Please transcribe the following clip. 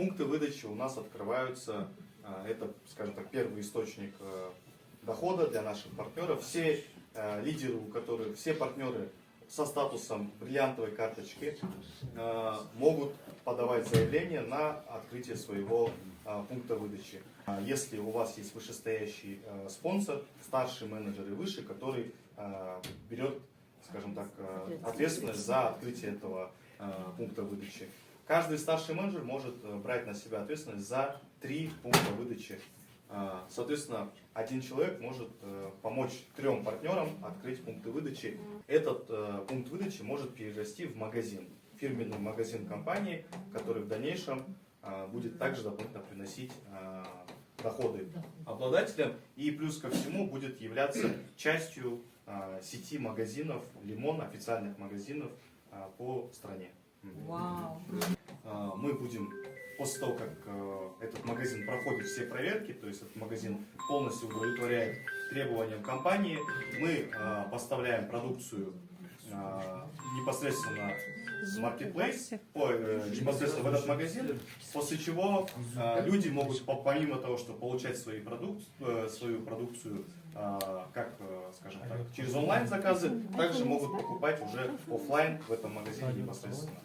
пункты выдачи у нас открываются, это, скажем так, первый источник дохода для наших партнеров. Все лидеры, у которых, все партнеры со статусом бриллиантовой карточки могут подавать заявление на открытие своего пункта выдачи. Если у вас есть вышестоящий спонсор, старший менеджер и выше, который берет, скажем так, ответственность за открытие этого пункта выдачи. Каждый старший менеджер может брать на себя ответственность за 3 пункта выдачи. Соответственно, один человек может помочь 3 партнерам открыть пункты выдачи. Этот пункт выдачи может перерасти в магазин, фирменный магазин компании, который в дальнейшем будет также дополнительно приносить доходы обладателям и плюс ко всему будет являться частью сети магазинов Лимон, официальных магазинов по стране. Вау. Мы будем, после того, как этот магазин проходит все проверки, то есть этот магазин полностью удовлетворяет требованиям компании, мы поставляем продукцию непосредственно в маркетплейс, непосредственно в этот магазин, после чего люди могут, помимо того, что получать свою продукцию, как, скажем так, через онлайн заказы, также могут покупать уже офлайн в этом магазине непосредственно.